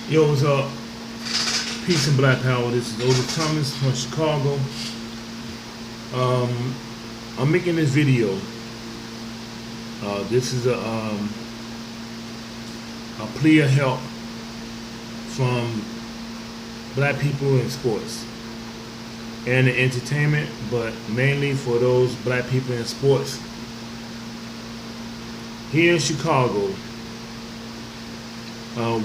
Yo, what's up? Peace and Black Power. This is Otis Thomas from Chicago. I'm making this video. This is a plea of help from black people in sports and in entertainment, but mainly for those black people in sports. Here in Chicago,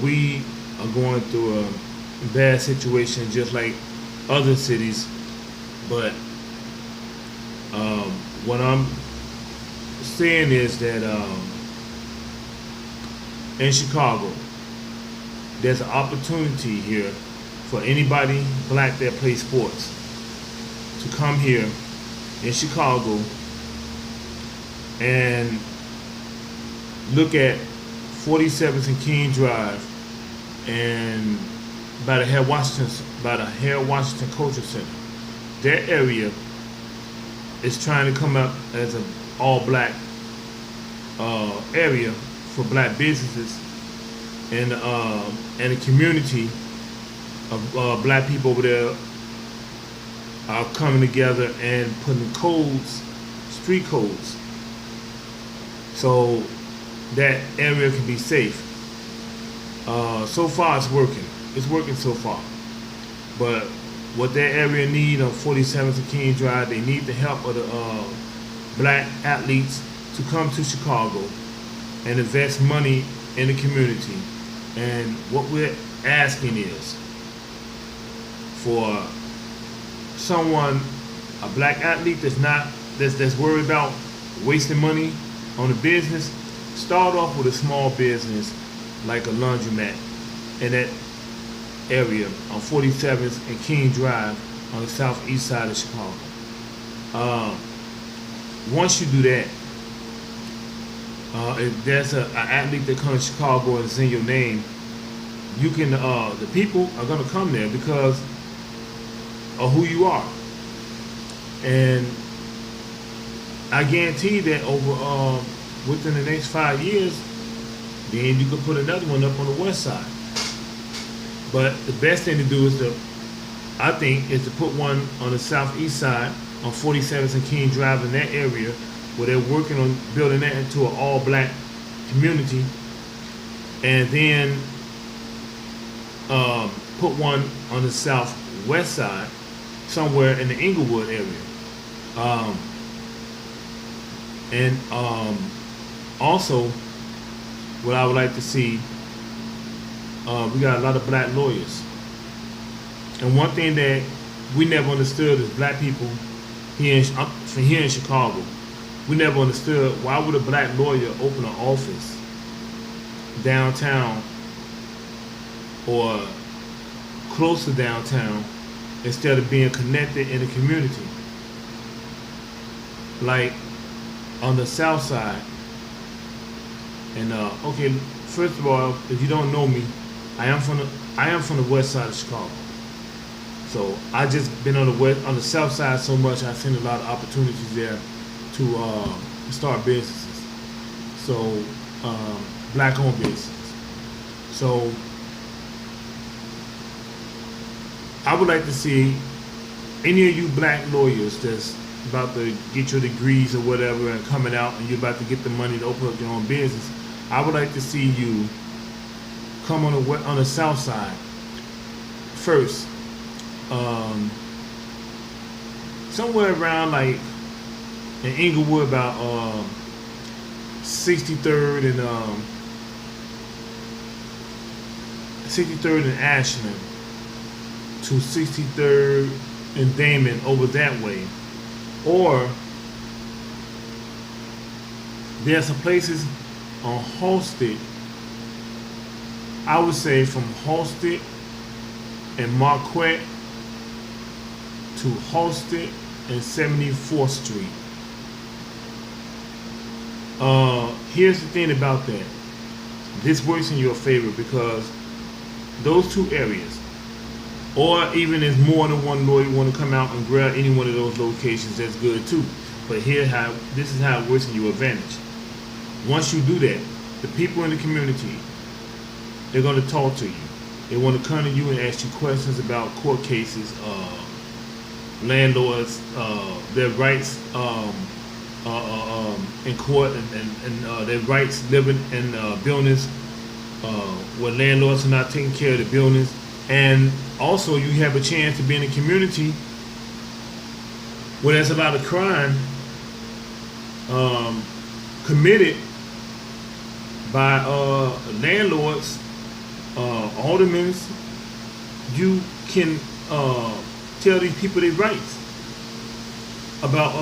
we are going through a bad situation just like other cities, but what I'm saying is that in Chicago there's an opportunity here for anybody black that plays sports to come here in Chicago and look at 47th and King Drive and by the Harold Washington Cultural Center. That area is trying to come up as an all-black area for black businesses and a community of black people over there are coming together and putting codes, street codes, so that area can be safe. So far it's working. It's working so far. But what that area need on 47th and King Drive, they need the help of the black athletes to come to Chicago and invest money in the community. And what we're asking is for someone, a black athlete that's worried about wasting money on a business, start off with a small business like a laundromat in that area on 47th and King Drive on the southeast side of Chicago. Once you do that, if there's an athlete that comes to Chicago and it's in your name, you can the people are gonna come there because of who you are. And I guarantee that over within the next 5 years, then you could put another one up on the west side. But the best thing to do is I think, is to put one on the southeast side on 47th and King Drive in that area where they're working on building that into an all-black community, and then put one on the southwest side somewhere in the Inglewood area. Also, what I would like to see, we got a lot of black lawyers. And one thing that we never understood as black people from here in Chicago, we never understood why would a black lawyer open an office downtown or close to downtown instead of being connected in the community. Like on the south side. And okay, first of all, if you don't know me, I am from the west side of Chicago. So I just been on the south side so much. I've seen a lot of opportunities there to start businesses. So black-owned businesses. So I would like to see any of you black lawyers that's about to get your degrees or whatever and coming out and you're about to get the money to open up your own business. I would like to see you come on the south side first, somewhere around like in Inglewood, about 63rd and 63rd and Ashland to 63rd and Damon, over that way. Or there's some places on Halsted, I would say from Halsted and Marquette to Halsted and 74th Street. Here's the thing about that. This works in your favor because those two areas, or even if more than one lawyer want to come out and grab any one of those locations, that's good too. But this is how it works in your advantage. Once you do that, the people in the community, they're going to talk to you. They want to come to you and ask you questions about court cases, landlords, their rights in court, and their rights living in buildings where landlords are not taking care of the buildings. And also, you have a chance to be in a community where there's a lot of crime committed by landlords, aldermen. You can tell these people their rights about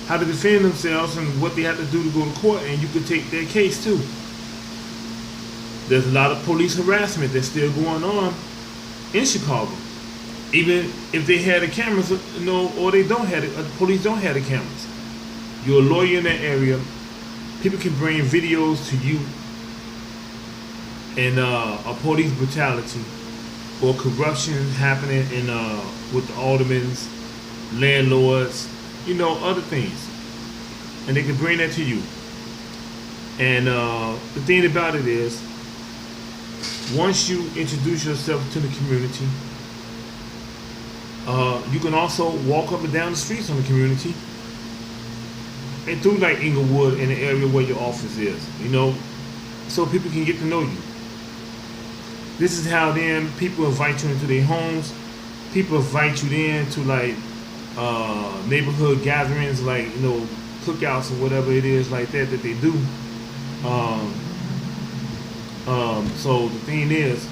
how to defend themselves and what they have to do to go to court, and you can take their case too. There's a lot of police harassment that's still going on in Chicago, even if they had the cameras, or they don't have it. Police don't have the cameras. You're a lawyer in that area. People can bring videos to you and a police brutality or corruption happening in with the aldermen, landlords, other things, and they can bring that to you. And the thing about it is, once you introduce yourself to the community, you can also walk up and down the streets on the community and through like Inglewood in the area where your office is, so people can get to know you. This is how then people invite you into their homes. People invite you in to like neighborhood gatherings, like cookouts or whatever it is like that they do. So the thing is,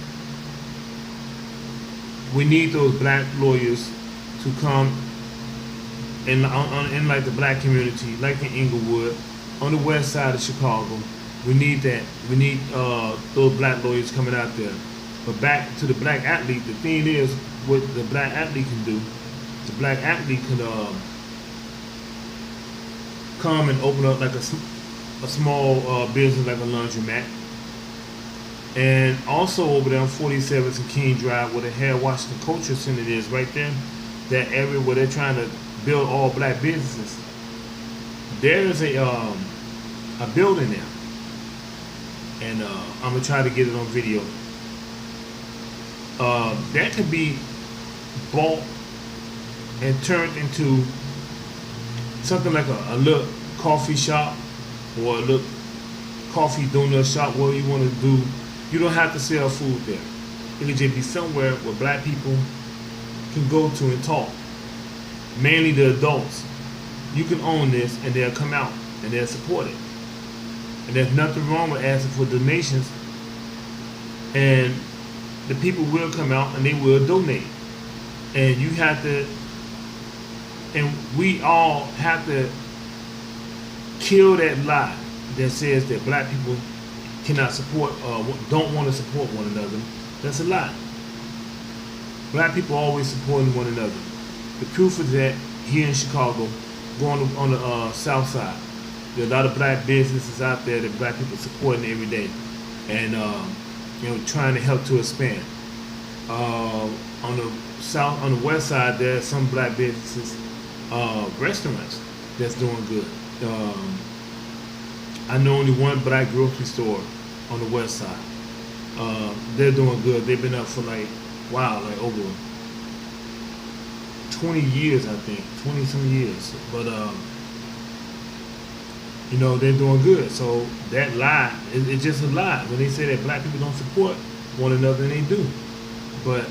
we need those black lawyers to come in like the black community, like in Inglewood, on the west side of Chicago. We need that. We need those black lawyers coming out there. But back to the black athlete, the thing is, what the black athlete can do, the black athlete can come and open up like a small business, like a laundromat. And also over there on 47th and King Drive, where the Hair Washington Culture Center is, right there, that area where they're trying to build all black businesses. There's a building there, and I'm gonna try to get it on video. That could be bought and turned into something like a little coffee shop or a little coffee donut shop, where you want to do. You don't have to sell food there. It could just be somewhere where black people can go to and talk. Mainly the adults. You can own this, and they'll come out and they'll support it. And there's nothing wrong with asking for donations. And the people will come out and they will donate. And you have to, and we all have to kill that lie that says that black people cannot support, don't want to support one another. That's a lie. Black people always supporting one another. The proof is that here in Chicago, going on the south side, there are a lot of black businesses out there that black people supporting every day, and trying to help to expand. On the west side, there are some black businesses, restaurants that's doing good. I know only one black grocery store on the west side. They're doing good. They've been up for like over 20 years, I think, 20 some years. But they're doing good. So that lie, it's just a lie when they say that black people don't support one another, and they do. But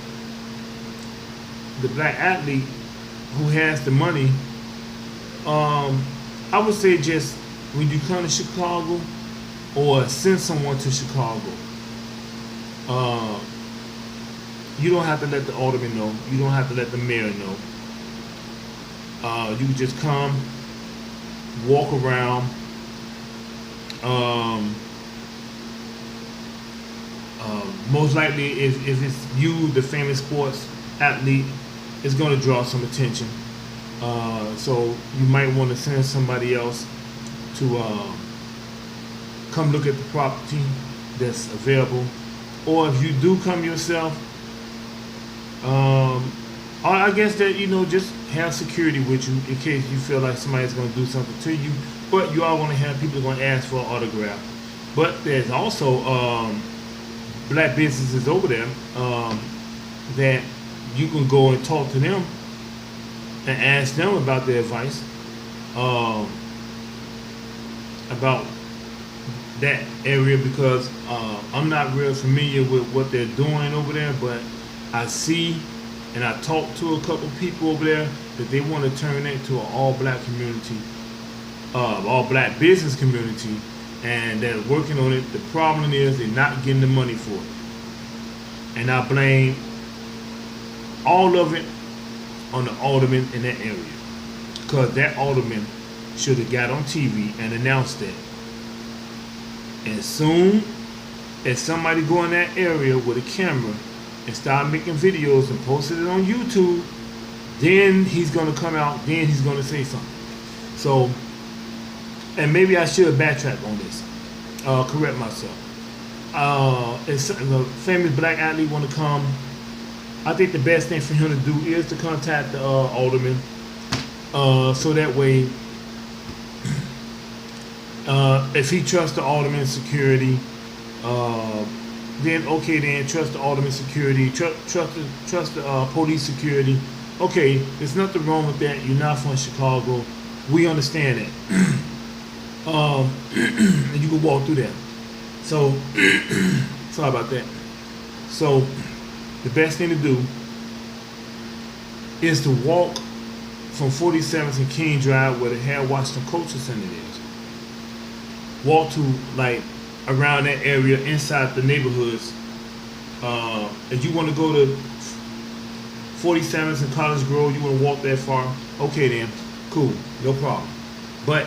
the black athlete who has the money, I would say, just when you come to Chicago or send someone to Chicago, you don't have to let the alderman know. You don't have to let the mayor know. You can just come, walk around. Most likely, if it's you, the famous sports athlete, it's going to draw some attention. So you might want to send somebody else to come look at the property that's available. Or if you do come yourself, I guess that, just have security with you in case you feel like somebody's going to do something to you. But you are going to have people going to ask for an autograph. But there's also black businesses over there, that you can go and talk to them and ask them about their advice, about that area, because I'm not real familiar with what they're doing over there, but I see and I talked to a couple people over there that they want to turn it to an all-black community, all-black business community, and they're working on it. The problem is they're not getting the money for it, and I blame all of it on the alderman in that area, because that alderman should have got on TV and announced that. And soon as somebody go in that area with a camera and start making videos and posting it on YouTube, then he's gonna come out, then he's gonna say something. So, and maybe I should backtrack on this, correct myself. If a famous black athlete want to come, I think the best thing for him to do is to contact the alderman, so that way, if he trusts the alderman's security, then okay, then trust the alderman's security, trust the police security. Okay, there's nothing wrong with that. You're not from Chicago. We understand that. And you can walk through that. So, sorry about that. So, the best thing to do is to walk from 47th and King Drive, where the Harold Washington Culture Center is. Walk to like around that area inside the neighborhoods. If you want to go to 47th and College Grove, you want to walk that far, okay then, cool, no problem. But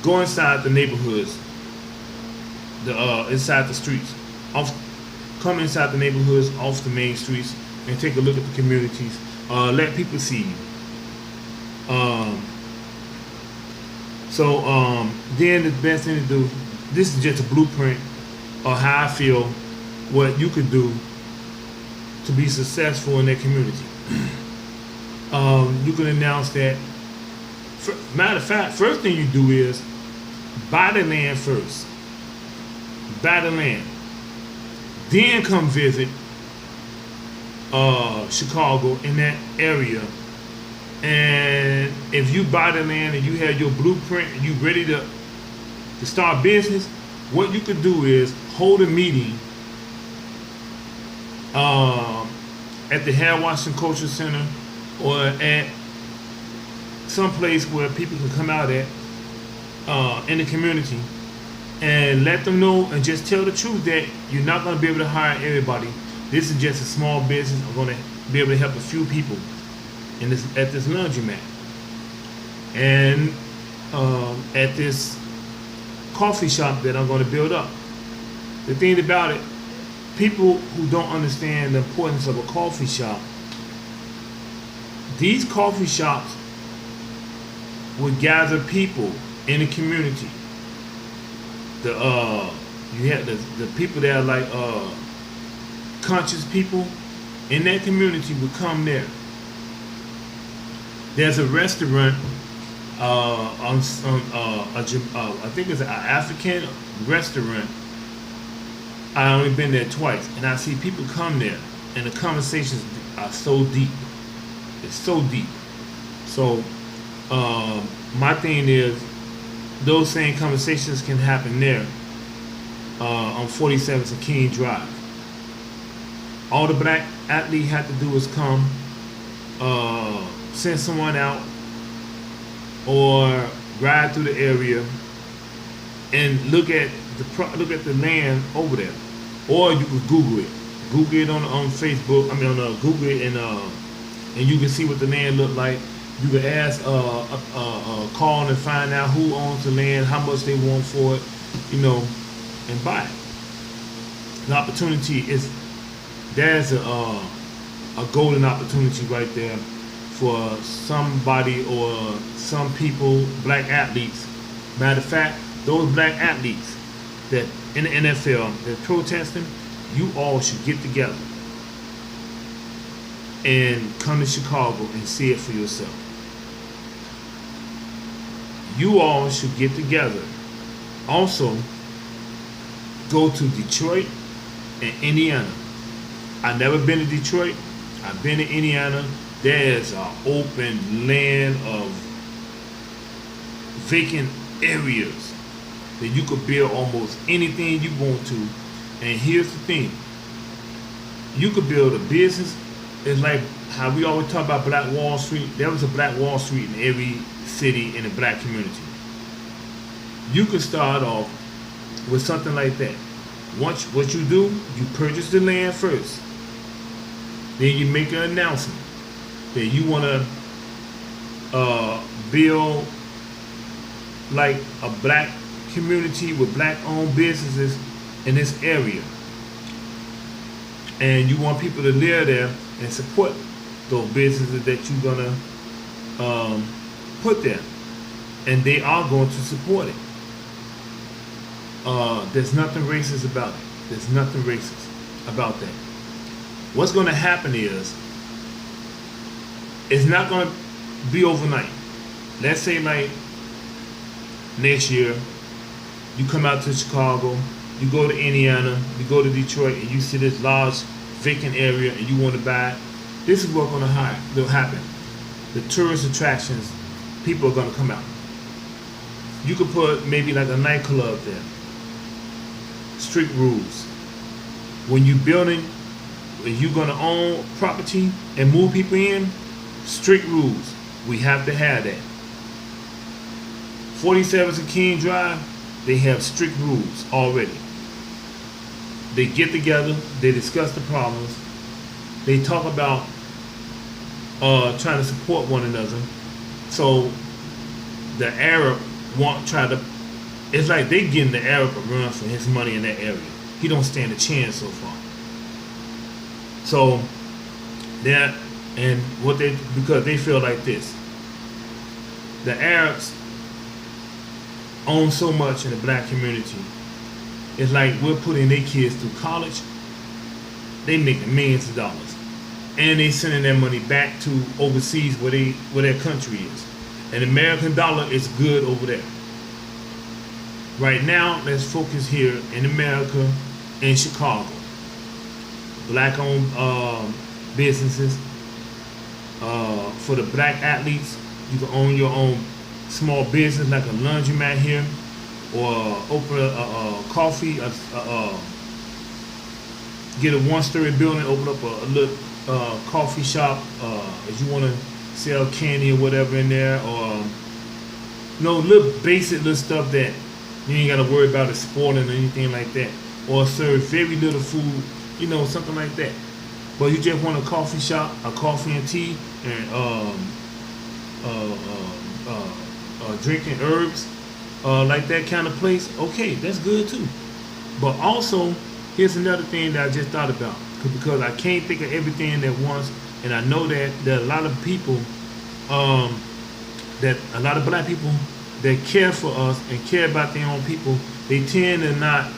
go inside the neighborhoods, inside the streets, come inside the neighborhoods, off the main streets, and take a look at the communities. Let people see you. Then the best thing to do, this is just a blueprint of how I feel what you could do to be successful in that community. You can announce that. Matter of fact, first thing you do is buy the land first. Buy the land. Then come visit Chicago in that area. And if you buy the land and you have your blueprint and you ready to start business, what you could do is hold a meeting at the Harold Washington Culture Center, or at some place where people can come out at in the community, and let them know and just tell the truth that you're not going to be able to hire everybody. This is just a small business. I'm going to be able to help a few people in this, at this laundromat, and at this coffee shop that I'm going to build up. The thing about it, people who don't understand the importance of a coffee shop, these coffee shops would gather people in the community. You have the people that are like conscious people in that community would come there. There's a restaurant I think it's an African restaurant. I only been there twice, and I see people come there, and the conversations are so deep. It's so deep. So my thing is, those same conversations can happen there on 47th and King Drive. All the black athlete had to do is come, send someone out, or ride through the area and look at the land over there, or you could Google it on Facebook. I mean, on Google it, and you can see what the land look like. You can ask, call and find out who owns the land, how much they want for it, and buy it. The opportunity is, there's a golden opportunity right there for somebody or some people, black athletes. Matter of fact, those black athletes that in the NFL that protesting, you all should get together and come to Chicago and see it for yourself. You all should get together. Also, go to Detroit in Indiana. I've never been to Detroit. I've been to Indiana. There's an open land of vacant areas that you could build almost anything you want to. And here's the thing. You could build a business. It's like how we always talk about Black Wall Street. There was a Black Wall Street in every city in the black community. You could start off with something like that. Once what you do, you purchase the land first. Then you make an announcement that you want to build like a black community with black-owned businesses in this area. And you want people to live there and support those businesses that you're gonna put there, and they are going to support it. There's nothing racist about it. There's nothing racist about that. What's going to happen is, it's not going to be overnight. Let's say like next year, you come out to Chicago, you go to Indiana, you go to Detroit, and you see this large vacant area and you want to buy it. This is what's going to happen. The tourist attractions, people are going to come out. You could put maybe like a nightclub there. Strict rules. When you're building, when you're going to own property and move people in, strict rules. We have to have that. 47th and King Drive, they have strict rules already. They get together, they discuss the problems, they talk about trying to support one another. So the Arab won't try to, it's like they getting the Arab a run for his money in that area. He don't stand a chance so far. So that, and what they, because they feel like this, the Arabs own so much in the black community. It's like we're putting their kids through college. They making millions of dollars, and they sending their money back to overseas where their country is. And the American dollar is good over there. Right now, let's focus here in America, in Chicago. Black-owned businesses. For the black athletes, you can own your own small business like a laundromat here, or open a coffee, get a one-story building, open up a little coffee shop if you want to sell candy or whatever in there, or little basic little stuff that you ain't got to worry about exporting or anything like that, or serve very little food, something like that. But you just want a coffee shop, a coffee and tea, and drinking herbs, like that kind of place, okay, that's good too. But also, here's another thing that I just thought about, because I can't think of everything at once, and I know that there are a lot of people, that a lot of black people that care for us and care about their own people, they tend to not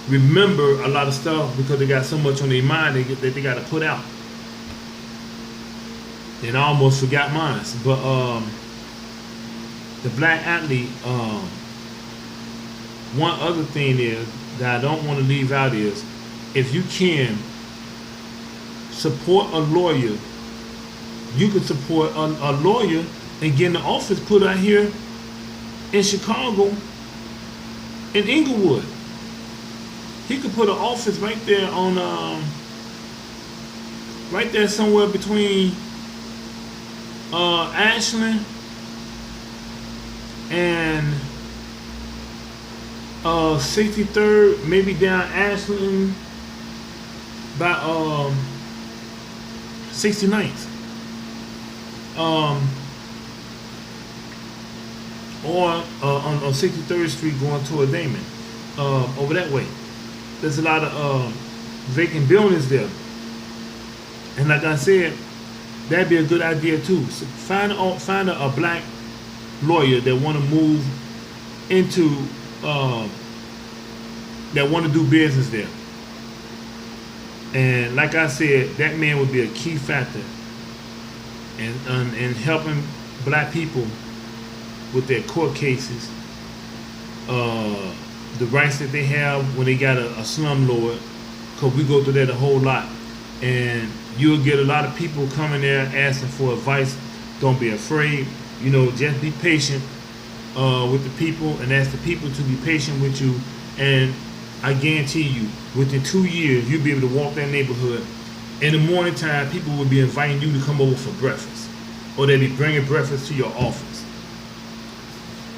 remember a lot of stuff because they got so much on their mind that they got to put out. And I almost forgot mine, but the black athlete, one other thing is that I don't want to leave out is, if you can support a lawyer, you can support a lawyer and get an office put out here in Chicago, in Inglewood. He could put an office right there on, right there somewhere between Ashland and 63rd, maybe down Ashland by 69th, or on 63rd Street going toward Damon, over that way. There's a lot of vacant buildings there, and like I said, that'd be a good idea too. So find a black lawyer that want to move into, that want to do business there. And like I said, that man would be a key factor in helping black people with their court cases, the rights that they have when they got a slumlord because we go through that a whole lot. And you'll get a lot of people coming there asking for advice. Don't be afraid. Just be patient with the people, and ask the people to be patient with you. And I guarantee you, within 2 years, you'll be able to walk that neighborhood. In the morning time, people will be inviting you to come over for breakfast, or they'll be bringing breakfast to your office.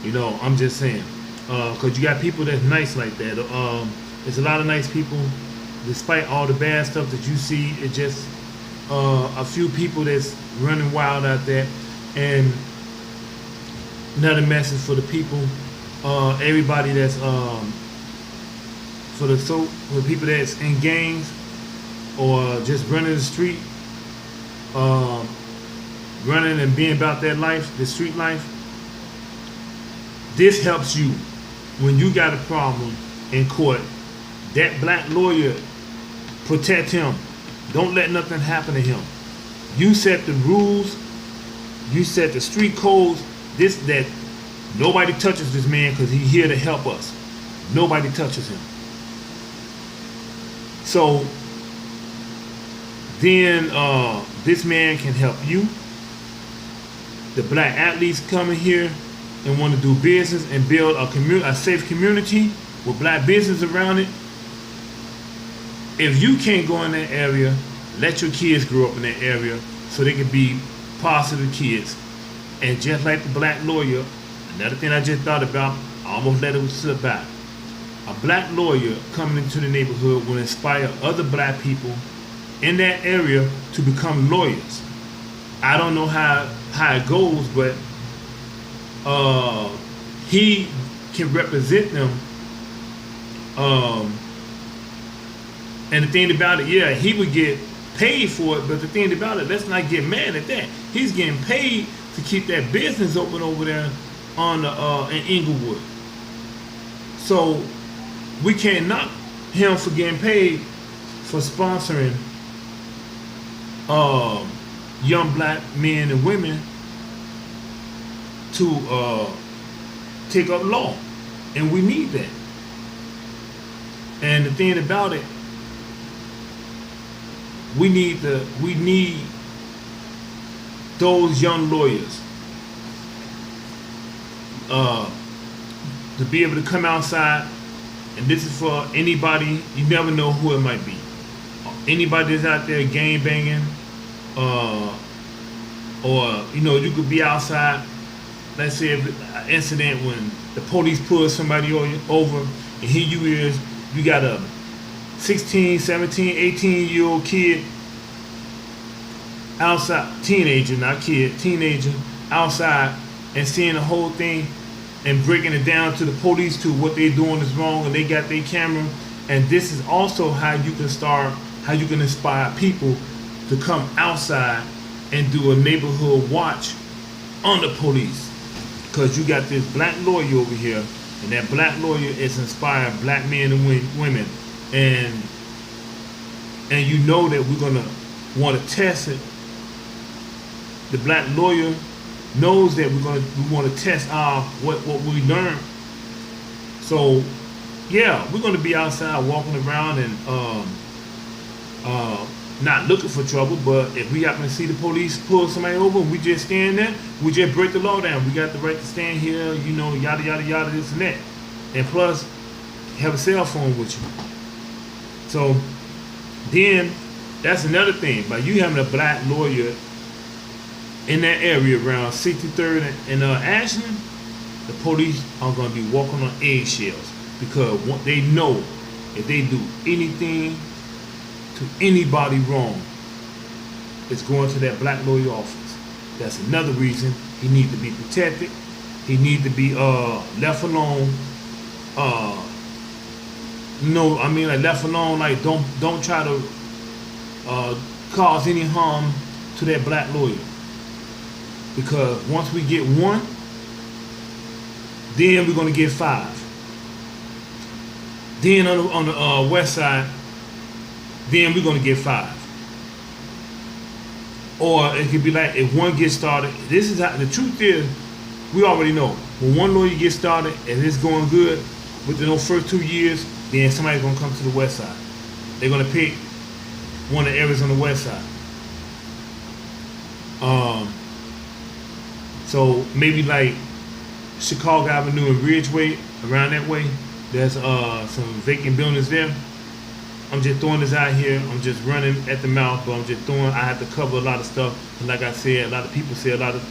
I'm just saying, because you got people that's nice like that. There's a lot of nice people, despite all the bad stuff that you see. It's just a few people that's running wild out there. And another message for the people, everybody that's for the people that's in gangs or just running the street, running and being about that life, the street life. This helps you when you got a problem in court. That black lawyer, protect him. Don't let nothing happen to him. You set the rules. You set the street codes. That nobody touches this man because he's here to help us. Nobody touches him. So then this man can help you. The black athletes coming here and want to do business and build a safe community with black business around it. If you can't go in that area, let your kids grow up in that area so they can be positive kids. And just like the black lawyer, another thing I just thought about, I almost let it slip by. A black lawyer coming into the neighborhood will inspire other black people in that area to become lawyers. I don't know how it goes, but he can represent them. And the thing about it, yeah, he would get paid for it, but the thing about it, let's not get mad at that. He's getting paid to keep that business open over there on in Inglewood. So we can't knock him for getting paid for sponsoring young black men and women to take up law, and we need that. And the thing about it, we need those young lawyers to be able to come outside. And this is for anybody. You never know who it might be. Anybody that's out there gang banging, or you could be outside. Let's say an incident when the police pull somebody over, and here you got a 16, 17, 18-year-old kid outside, teenager outside, and seeing the whole thing and breaking it down to the police to what they're doing is wrong, and they got their camera. And this is also how you can inspire people to come outside and do a neighborhood watch on the police. Because you got this black lawyer over here, and that black lawyer is inspiring black men and women. And you know that we're gonna want to test it. The black lawyer knows that we want to test what we learned. So yeah, we're gonna be outside walking around and not looking for trouble. But if we happen to see the police pull somebody over, we just stand there. We just break the law down. We got the right to stand here. Yada yada yada, this and that. And plus, have a cell phone with you. So then that's another thing. By you having a black lawyer in that area around 63rd and Ashland, the police are going to be walking on eggshells, because what they know, if they do anything to anybody wrong, it's going to that black lawyer office. That's another reason he needs to be protected. He needs to be left alone. Left alone. Like don't try to cause any harm to that black lawyer. Because once we get one, then we're gonna get 5. Then on the west side, then we're gonna get 5. Or it could be like, if one gets started, this is how the truth is. We already know when one lawyer gets started and it's going good within those first 2 years, then somebody's gonna come to the west side. They're gonna pick one of the areas on the west side. So maybe like Chicago Avenue and Ridgeway, around that way, there's some vacant buildings there. I'm just throwing this out here. I'm just running at the mouth, but I'm just throwing. I have to cover a lot of stuff. And like I said, a lot of people say a lot of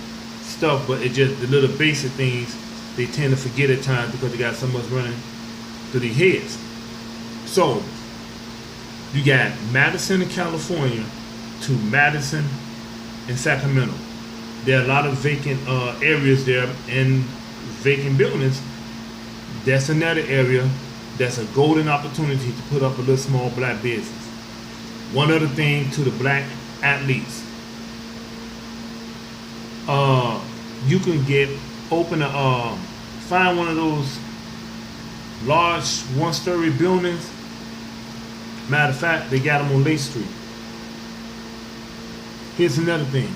stuff, but it just the little basic things they tend to forget at times because they got so much running through their heads. So you got Madison in California to Madison in Sacramento. There are a lot of vacant areas there and vacant buildings. That's another area that's a golden opportunity to put up a little small black business. One other thing to the black athletes. You can find one of those large one-story buildings. Matter of fact, they got them on Lake Street. Here's another thing.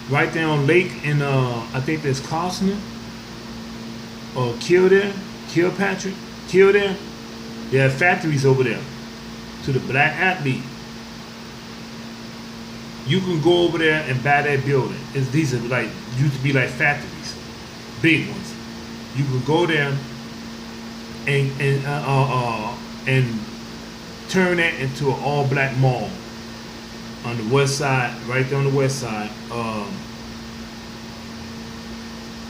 Right there on Lake in, I think there's Costner or Kildare. There are factories over there. To the black athlete, you can go over there and buy that building. These are like used to be like factories, big ones. You can go there and turn that into an all-black mall on the west side, right there on the west side.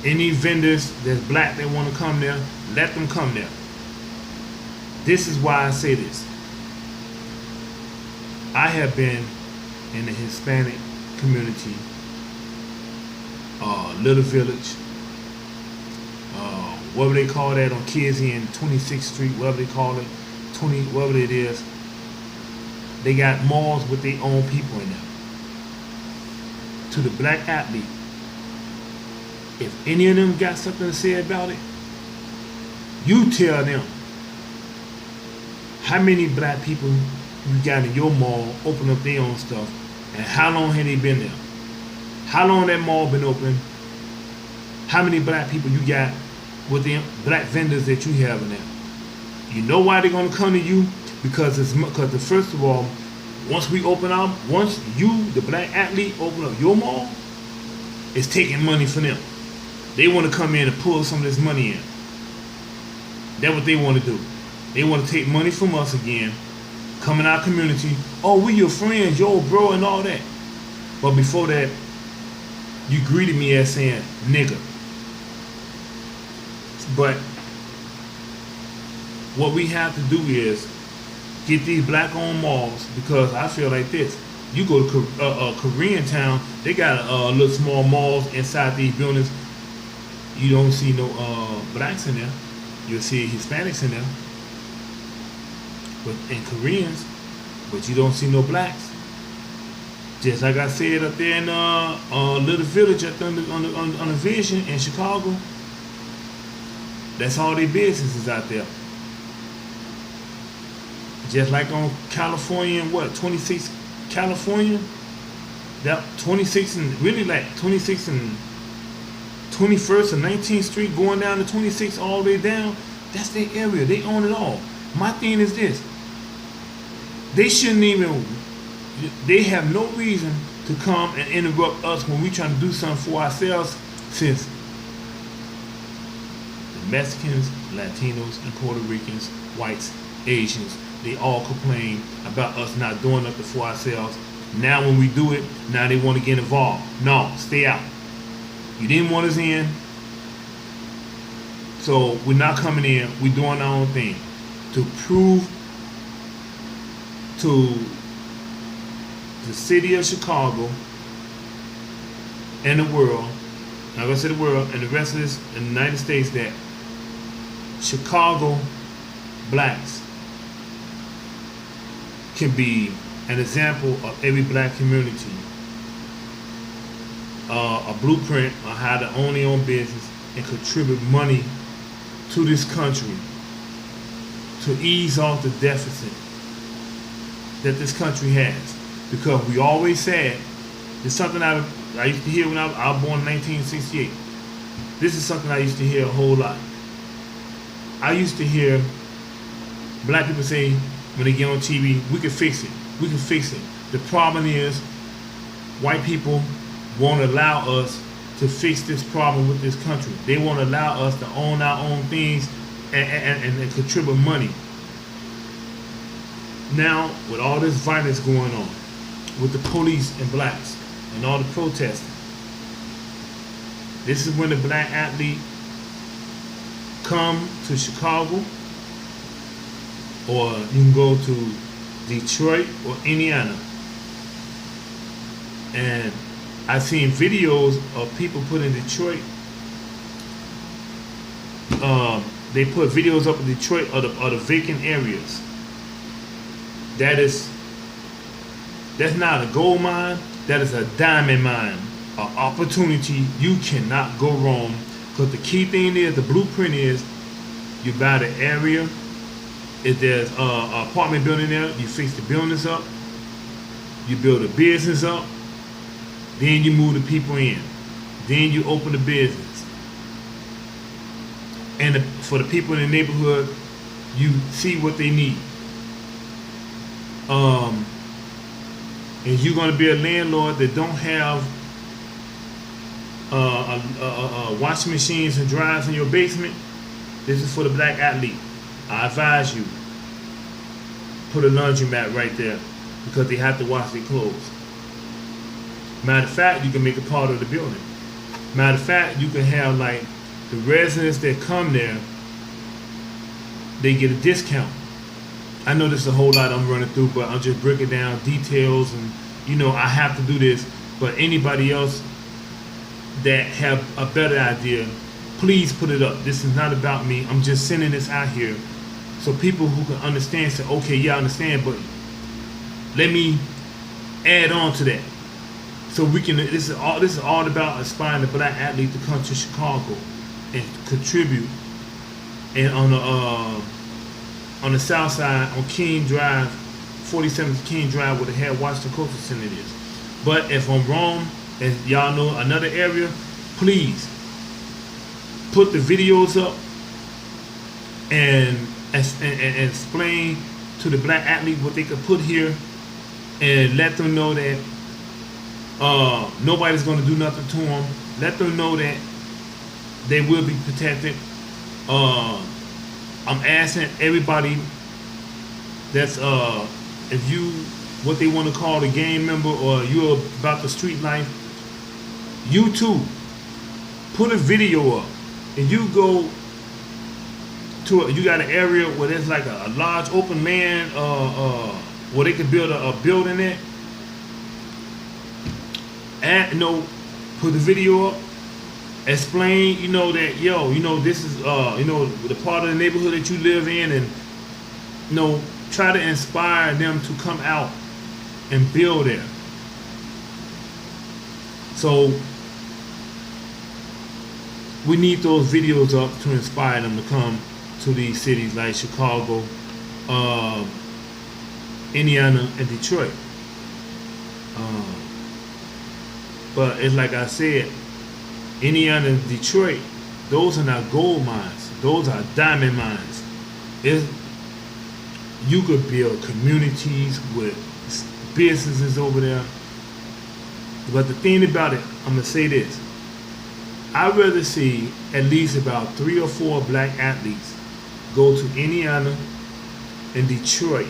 Any vendors that's black that want to come there, let them come there. This is why I say this. I have been in the Hispanic community, Little Village, whatever they call that on Kizzy and 26th Street, whatever they call it, whatever it is. They got malls with their own people in them. To the black athlete, if any of them got something to say about it, you tell them how many black people you got in your mall open up their own stuff, and how long have they been there? How long that mall been open? How many black people you got with the black vendors that you have in there? You know why they're gonna come to you? Because first of all, once you, the black athlete, open up your mall, it's taking money from them. They want to come in and pull some of this money in. That's what they want to do. They want to take money from us again, come in our community. Oh, we your friends, yo, bro, and all that. But before that, you greeted me as saying nigga. But what we have to do is get these black-owned malls, because I feel like this. You go to Korean town, they got little small malls inside these buildings. You don't see no blacks in there. You'll see Hispanics in there, and Koreans, but you don't see no blacks. Just like I said up there in Little Village on the Vision in Chicago, that's all their businesses out there. Just like on California and 26 California, that 26 and really like 26 and 21st and 19th Street going down to 26 all the way down, that's their area. They own it all. My thing is this. They have no reason to come and interrupt us when we trying to do something for ourselves, since the Mexicans, Latinos, and Puerto Ricans, whites, Asians, they all complain about us not doing nothing for ourselves. Now when we do it, now they want to get involved. No, stay out. You didn't want us in, so we're not coming in. We're doing our own thing to prove to the city of Chicago and the world, I'm going to say the world and the rest of this in the United States, that Chicago blacks can be an example of every black community, a blueprint on how to own their own business and contribute money to this country to ease off the deficit that this country has. Because we always said, it's something I used to hear when I was born in 1968. This is something I used to hear a whole lot. I used to hear black people say, when they get on TV, we can fix it. We can fix it. The problem is, white people won't allow us to fix this problem with this country. They won't allow us to own our own things and contribute money. Now, with all this violence going on, with the police and blacks and all the protesting, this is when the black athlete come to Chicago, or you can go to Detroit or Indiana. And I've seen videos of people put in Detroit. They put videos up in Detroit of the vacant areas. That's not a gold mine. That is a diamond mine. An opportunity you cannot go wrong. Because the key thing is, the blueprint is, you buy the area. If there's an apartment building there, you fix the buildings up. You build a business up. Then you move the people in. Then you open the business. And for the people in the neighborhood, you see what they need. And you're going to be a landlord that don't have washing machines and dryers in your basement. This is for the black athlete. I advise you, put a laundromat right there, because they have to wash their clothes. Matter of fact, you can make it part of the building. Matter of fact, you can have, like, the residents that come there, they get a discount. I know this is a whole lot I'm running through, but I'm just breaking down details, and I have to do this. But anybody else that have a better idea, please put it up. This is not about me. I'm just sending this out here so people who can understand say, okay, yeah, I understand, but let me add on to that. So we can. This is all about inspiring the black athlete to come to Chicago and contribute. And on the south side, on King Drive, 47th King Drive, where the head Washington Cultural Center is. But if I'm wrong, and y'all know another area, please put the videos up and explain to the black athlete what they could put here, and let them know that nobody's going to do nothing to them. Let them know that they will be protected. I'm asking everybody that's if you what they want to call a gang member, or you're about the street life, you too put a video up, and you go to you got an area where there's like a large open land where they could build a building there. And put the video up, explain, that this is the part of the neighborhood that you live in, and try to inspire them to come out and build there. So we need those videos up to inspire them to come to these cities like Chicago, Indiana, and Detroit. But it's like I said, Indiana and Detroit, those are not gold mines. Those are diamond mines. You could build communities with businesses over there. But the thing about it, I'm going to say this. I'd rather see at least about 3 or 4 black athletes go to Indiana and Detroit.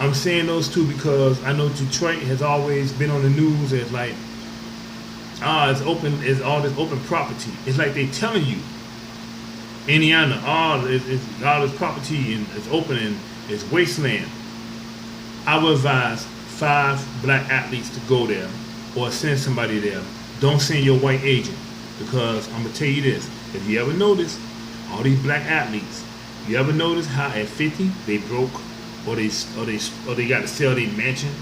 I'm saying those two because I know Detroit has always been on the news as like, it's open, it's all this open property. It's like they telling you, Indiana, it's all this property and it's open and it's wasteland. I would advise 5 black athletes to go there, or send somebody there. Don't send your white agent, because I'm gonna tell you this: if you ever notice, all these black athletes, you ever notice how at 50 they broke, or they got to sell their mansion?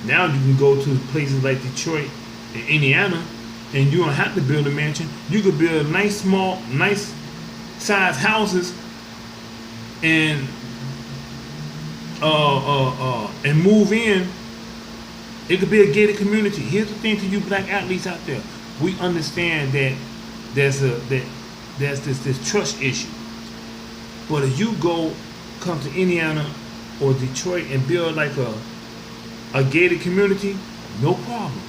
Now you can go to places like Detroit and Indiana, and you don't have to build a mansion. You could build nice size houses and move in. It could be a gated community. Here's the thing to you black athletes out there: we understand that there's this trust issue. But if you come to Indiana or Detroit and build like a gated community, no problem.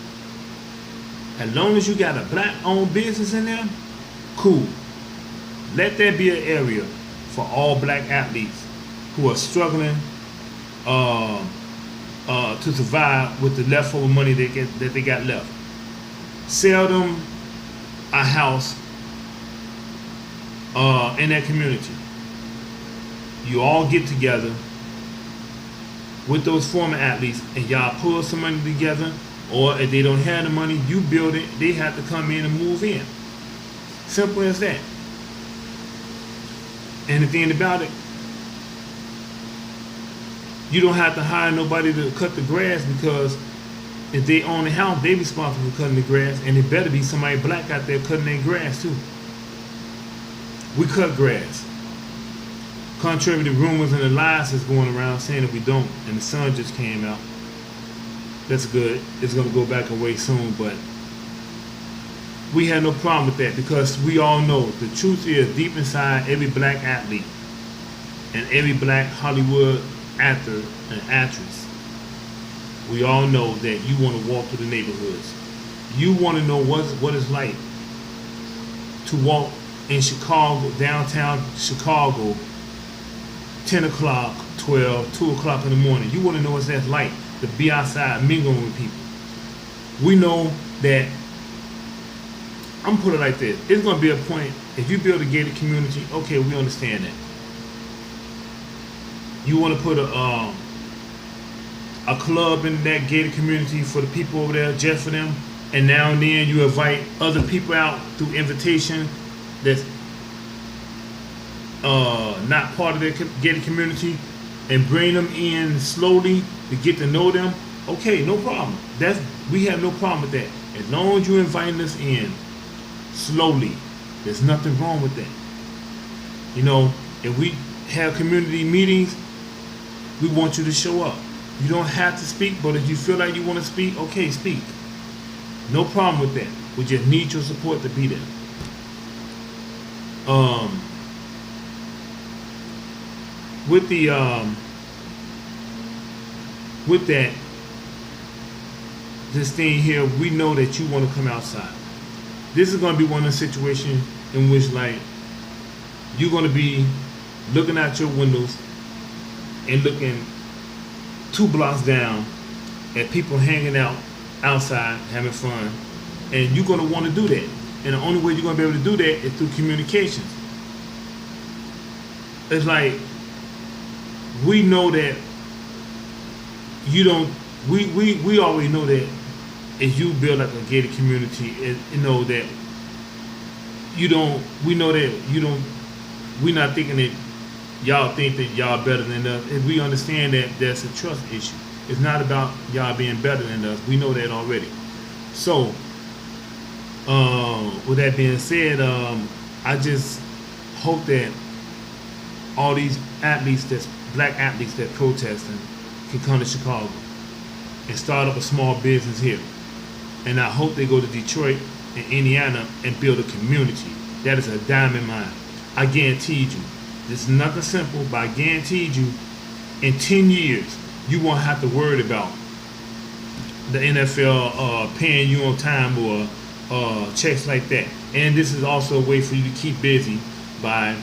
As long as you got a black-owned business in there, cool. Let that be an area for all black athletes who are struggling to survive with the leftover money that they got left. Sell them a house in that community. You all get together with those former athletes and y'all pull some money together, or if they don't have the money, you build it, they have to come in and move in. Simple as that. And the thing about it, you don't have to hire nobody to cut the grass, because if they own the house, they responsible for cutting the grass, and it better be somebody black out there cutting their grass too. We cut grass. Contrary to rumors and the lies that's going around saying that we don't, and the sun just came out. That's good. It's going to go back away soon, but we had no problem with that, because we all know the truth is deep inside every black athlete and every black Hollywood actor and actress, we all know that you want to walk through the neighborhoods. You want to know what it's like to walk in Chicago, downtown Chicago, 10 o'clock, 12, 2 o'clock in the morning. You want to know what that's like to be outside mingling with people. We know that, I'm going to put it like this, it's going to be a point, if you build a gated community, okay, we understand that. You want to put a club in that gated community for the people over there, just for them, and now and then you invite other people out through invitation that's not part of their gated community, and bring them in slowly to get to know them. Okay, no problem. We have no problem with that. As long as you're inviting us in slowly, there's nothing wrong with that. You know, if we have community meetings, we want you to show up. You don't have to speak, but if you feel like you want to speak, okay, speak. No problem with that. We just need your support to be there. With that, this thing here, we know that you want to come outside. This is going to be one of the situations in which, like, you're going to be looking out your windows and looking 2 blocks down at people hanging out outside having fun, and you're going to want to do that. And the only way you're going to be able to do that is through communications. It's like, we know that you don't, we already know that if you build like a gated community, you know that you don't, we know that you don't, we're not thinking that y'all think that y'all better than us. And we understand that that's a trust issue. It's not about y'all being better than us. We know that already. So, with that being said, I just hope that all these athletes, that's black athletes that protesting, can come to Chicago and start up a small business here. And I hope they go to Detroit and Indiana and build a community. That is a diamond mine. I guaranteed you. This is nothing simple, but I guaranteed you, in 10 years, you won't have to worry about the NFL paying you on time or checks like that. And this is also a way for you to keep busy by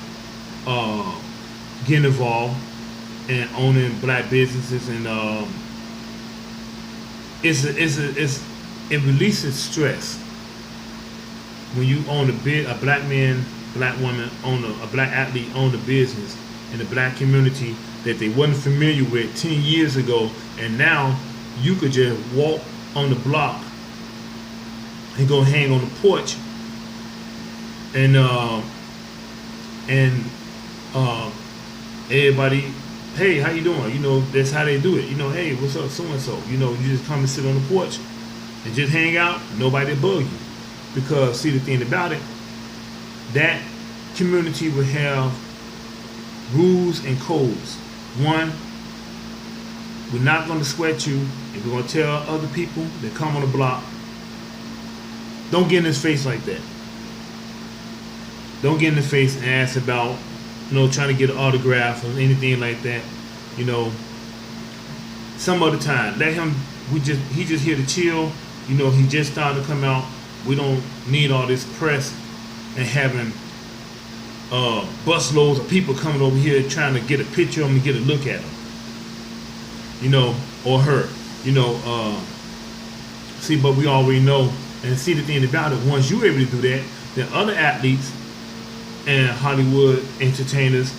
getting involved and owning black businesses, and it releases stress when you own a black man, black woman, own a black athlete own a business in the black community that they wasn't familiar with 10 years ago, and now you could just walk on the block and go hang on the porch and everybody, hey, how you doing? You know, that's how they do it. You know, hey, what's up, so and so? You know, you just come and sit on the porch and just hang out. Nobody bug you, because see, the thing about it, that community will have rules and codes. One, we're not going to sweat you, and we're going to tell other people that come on the block, don't get in his face like that. Don't get in the face and ask about, you know, trying to get an autograph or anything like that. You know, some other time. Let him. He just here to chill. You know, he just starting to come out. We don't need all this press and having busloads of people coming over here trying to get a picture of him and get a look at him. You know, or her. You know, see, but we already know. And see, the thing about it, once you're able to do that, then other athletes and Hollywood entertainers,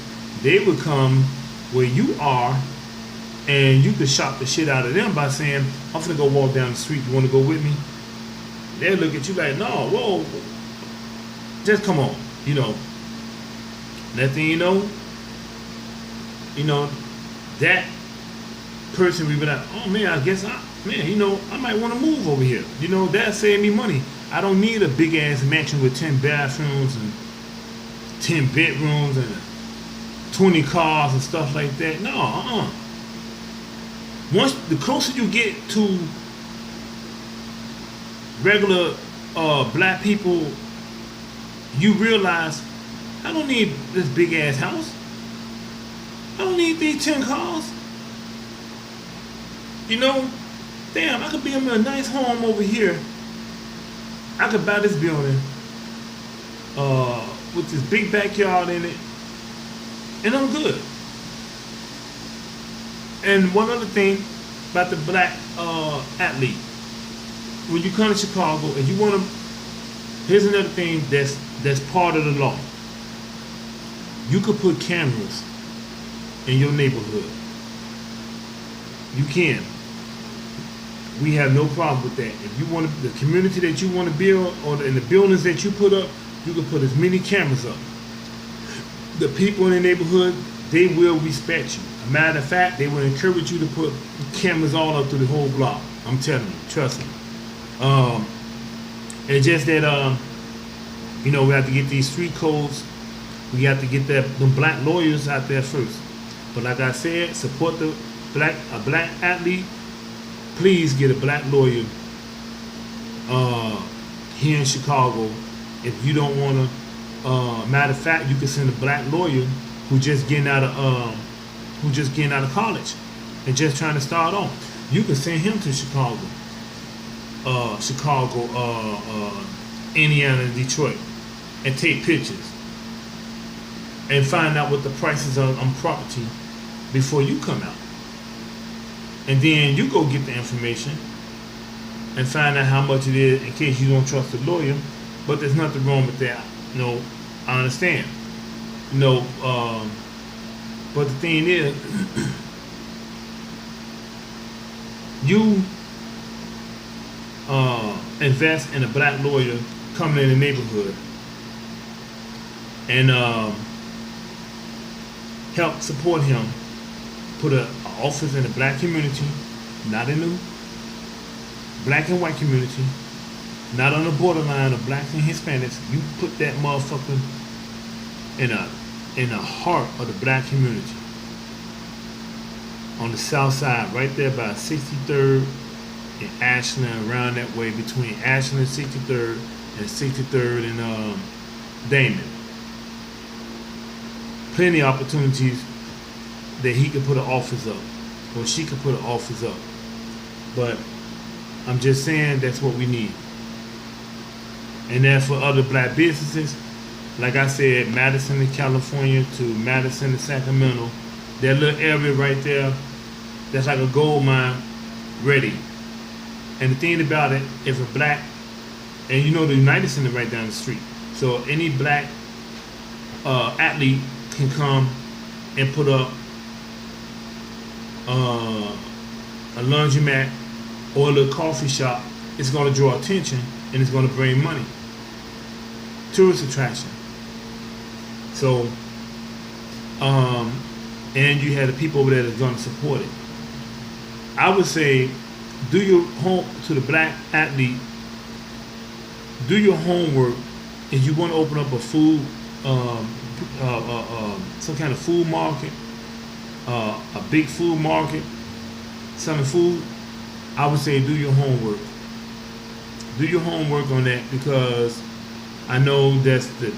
they would come where you are, and you could shock the shit out of them by saying, I'm finna go walk down the street, you wanna go with me? They'll look at you like, no, whoa, just come on, you know. That thing, you know, that person we be like, oh man, I guess I might want to move over here. You know, that saved me money. I don't need a big ass mansion with 10 bathrooms and 10 bedrooms and 20 cars and stuff like that. No, Once the closer you get to regular black people, you realize I don't need this big ass house. I don't need these 10 cars. You know, damn, I could be in a nice home over here. I could buy this building with this big backyard in it, and I'm good. And one other thing about the black athlete, when you come to Chicago and you want to, here's another thing that's part of the law. You could put cameras in your neighborhood. You can. We have no problem with that. If you want the community that you want to build, or in the buildings that you put up, you can put as many cameras up. The people in the neighborhood, they will respect you. A matter of fact, they will encourage you to put cameras all up through the whole block. I'm telling you, trust me. It's just that we have to get these street codes. We have to get them black lawyers out there first. But like I said, support a black athlete. Please get a black lawyer here in Chicago. If you don't want to, matter of fact, you can send a black lawyer who just getting out of college and just trying to start off. You can send him to Chicago, Indiana, Detroit, and take pictures and find out what the prices are on property before you come out. And then you go get the information and find out how much it is in case you don't trust the lawyer. But there's nothing wrong with that. No, I understand. No, but the thing is, you invest in a black lawyer coming in the neighborhood and help support him. Put an office in the black community, not in the black and white community, not on the borderline of blacks and Hispanics. You put that motherfucker in the heart of the black community, on the south side, right there by 63rd and Ashland, around that way, between Ashland and 63rd and 63rd and Damon. Plenty of opportunities that he could put an office up, or she could put an office up. But I'm just saying that's what we need. And then for other black businesses, like I said, Madison in California to Madison in Sacramento, that little area right there, that's like a gold mine, ready. And the thing about it, if a black, and the United Center right down the street, so any black athlete can come and put up a laundromat or a little coffee shop. It's going to draw attention and it's going to bring money. Tourist attraction. So, and you have the people over there that's going to support it. I would say, do your home to the black athlete. Do your homework. If you want to open up a food, some kind of food market, a big food market, selling food, I would say do your homework. Do your homework on that, because I know that's the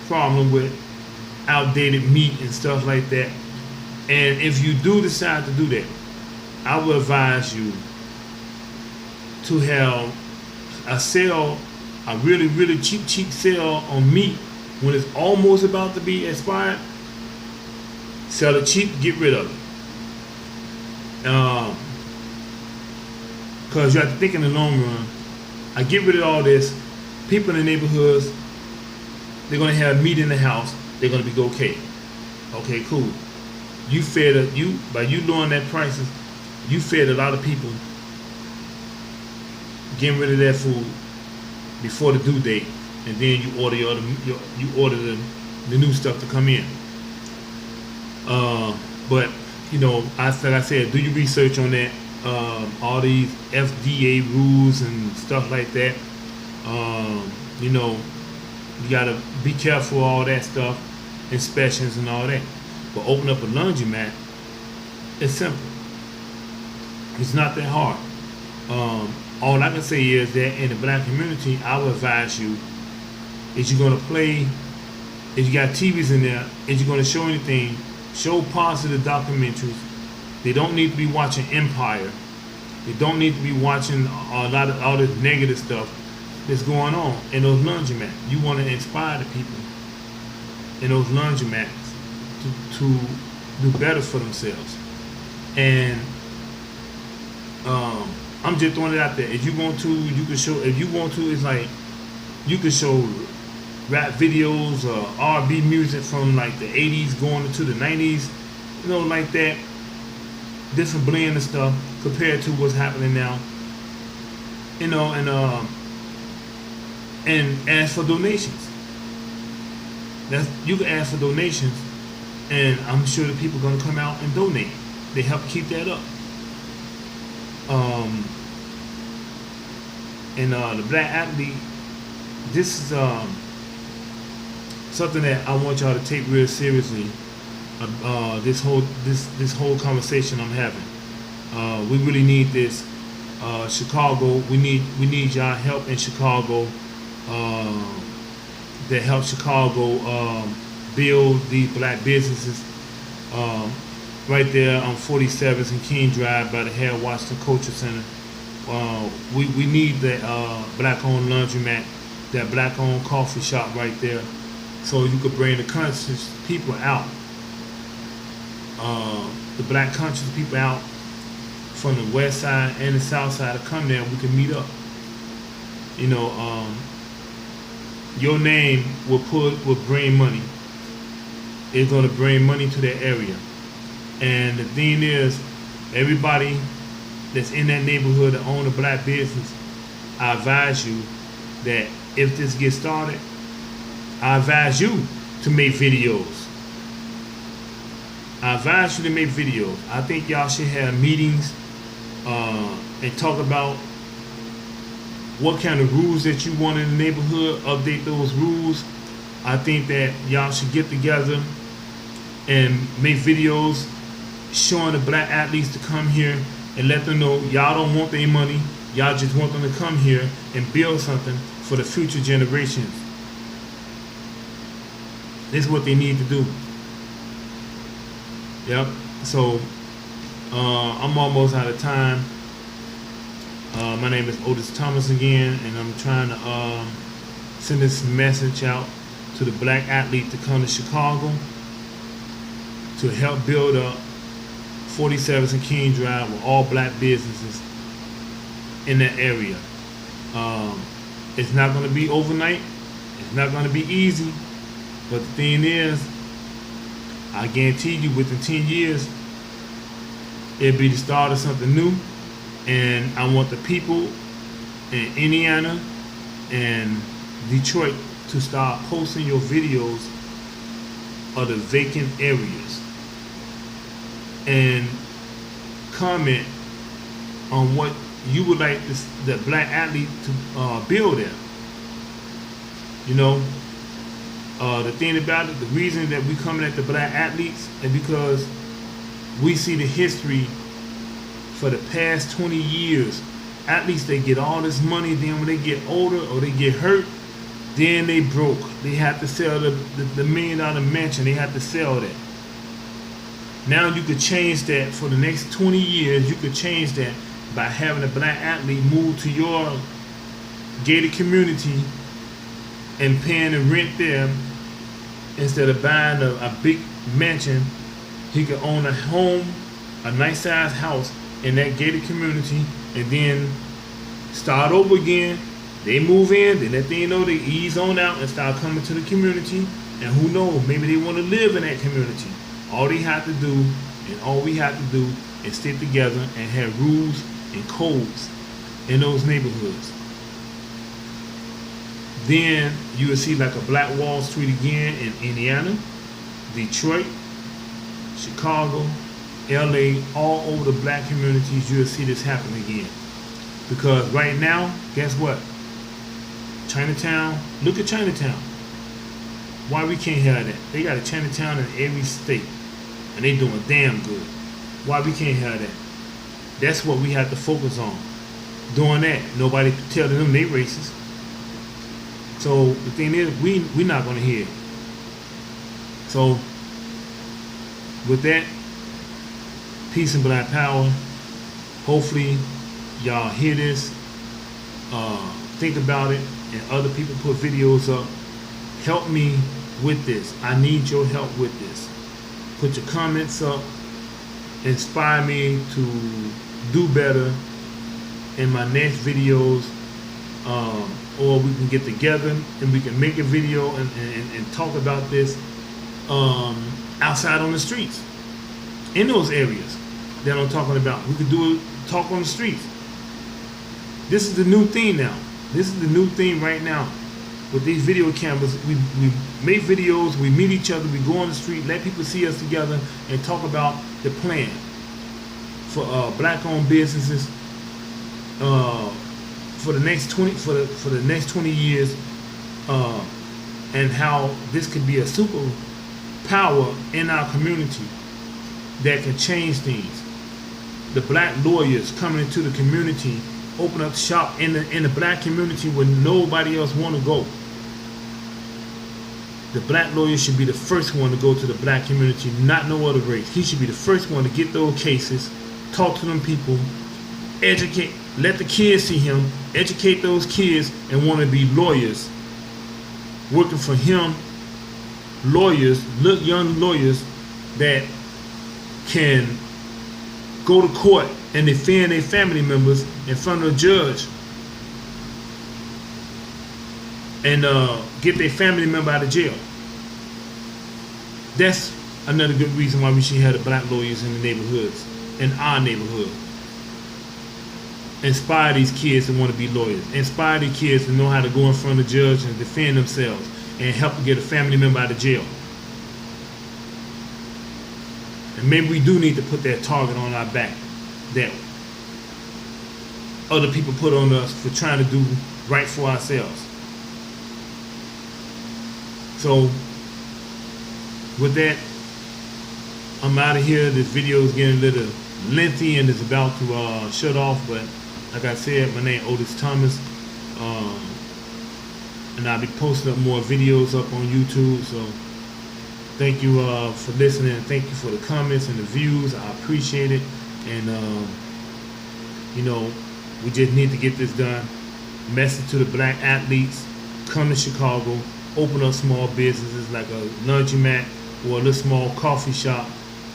problem with outdated meat and stuff like that. And if you do decide to do that, I would advise you to have a sale, a really, really cheap sale on meat when it's almost about to be expired. Sell it cheap, get rid of it. Because you have to think in the long run. I get rid of all this. People in the neighborhoods, they're gonna have meat in the house. They're gonna be okay. Okay, cool. You fed by you lowering that prices. You fed a lot of people getting rid of their food before the due date, and then you order the new stuff to come in. But you know, like I said, do your research on that. All these FDA rules and stuff like that. You know, you gotta be careful all that stuff, inspections and all that. But open up a laundromat, it's simple. It's not that hard. All I can say is that in the black community, I would advise you, if you're gonna play, if you got TVs in there, if you're gonna show anything, show positive documentaries. They don't need to be watching Empire. They don't need to be watching a lot of all this negative stuff that's going on in those laundromats. You want to inspire the people in those laundromats to do better for themselves. And I'm just throwing it out there. If you want to, you can show. If you want to, it's like you can show rap videos or R&B music from like the 80s going into the 90s, you know, like that. Different blend of stuff compared to what's happening now, you know, and ask for donations. You can ask for donations, and I'm sure the people are gonna come out and donate. They help keep that up. And the Black Athlete, this is something that I want y'all to take real seriously. This whole conversation I'm having, we really need this. Chicago, we need y'all help in Chicago, that help Chicago build these black businesses. Right there on 47th and King Drive by the Harold Washington Culture Center. We need that black-owned laundromat, that black-owned coffee shop right there, so you could bring the conscious people out. The black conscious people out from the west side and the south side to come there, and we can meet up. You know, your name will bring money. It's gonna bring money to that area. And the thing is, everybody that's in that neighborhood that own a black business, I advise you that if this gets started, I advise you to make videos. I advise you to make videos. I think y'all should have meetings and talk about what kind of rules that you want in the neighborhood, update those rules. I think that y'all should get together and make videos showing the black athletes to come here and let them know y'all don't want their money. Y'all just want them to come here and build something for the future generations. This is what they need to do. Yep. So I'm almost out of time. My name is Otis Thomas again, and I'm trying to send this message out to the black athlete to come to Chicago to help build up 47th and King Drive with all black businesses in that area. It's not going to be overnight. It's not going to be easy. But the thing is, I guarantee you within 10 years, it'll be the start of something new. And I want the people in Indiana and Detroit to start posting your videos of the vacant areas and comment on what you would like the black athlete to build there. You know, the thing about it, the reason that we coming at the black athletes is because we see the history for the past 20 years. Athletes, they get all this money, then when they get older or they get hurt, then they broke. They have to sell the $1 million mansion. They have to sell that. Now you could change that for the next 20 years. You could change that by having a black athlete move to your gated community and paying the rent there instead of buying a big mansion. He could own a home, a nice sized house in that gated community, and then start over again. They move in, they let them know they ease on out and start coming to the community. And who knows, maybe they want to live in that community. All they have to do, and all we have to do, is stick together and have rules and codes in those neighborhoods. Then you will see like a Black Wall Street again in Indiana, Detroit, Chicago, LA, all over the black communities. You will see this happen again. Because right now, guess what? Chinatown, look at Chinatown. Why we can't have that? They got a Chinatown in every state, and they doing damn good. Why we can't have that? That's what we have to focus on. Doing that, nobody telling them they racist. So the thing is, we're not gonna hear it. So with that, peace and black power. Hopefully y'all hear this, think about it, and other people put videos up. Help me with this. I need your help with this. Put your comments up. Inspire me to do better in my next videos. Or we can get together and we can make a video and talk about this outside on the streets. In those areas that I'm talking about. We could do it, talk on the streets. This is the new thing now. This is the new thing right now. With these video cameras, we make videos, we meet each other, we go on the street, let people see us together, and talk about the plan for black-owned businesses for the next 20 years, and how this could be a super power in our community that can change things. The black lawyers coming into the community, open up shop in the black community where nobody else want to go. The black lawyer should be the first one to go to the black community, not no other race. He should be the first one to get those cases, talk to them people, educate, let the kids see him, educate those kids and want to be lawyers, working for him. Lawyers, young lawyers that can go to court and defend their family members in front of a judge and get their family member out of jail. That's another good reason why we should have the black lawyers in the neighborhoods, in our neighborhood. Inspire these kids to want to be lawyers. Inspire these kids to know how to go in front of a judge and defend themselves and help get a family member out of jail. And maybe we do need to put that target on our back that other people put on us for trying to do right for ourselves. So with that, I'm out of here. This video is getting a little lengthy and it's about to shut off, but like I said, my name is Otis Thomas, and I'll be posting up more videos up on YouTube. So thank you for listening. Thank you for the comments and the views. I appreciate it. And you know, we just need to get this done. Message to the black athletes: come to Chicago, open up small businesses like a laundromat or a little small coffee shop.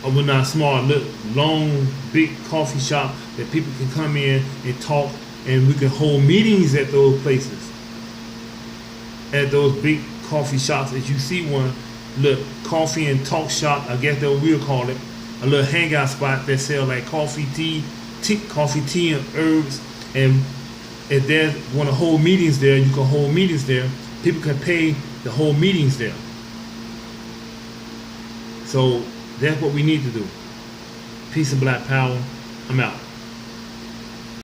Or well, not small, little, long, big coffee shop that people can come in and talk, and we can hold meetings at those places. At those big coffee shops, as you see one, look, coffee and talk shop, I guess that's what we'll call it. A little hangout spot that sell like coffee, tea, and herbs. And if they want to hold meetings there, you can hold meetings there. People can pay to hold meetings there. So that's what we need to do. Peace and black power. I'm out.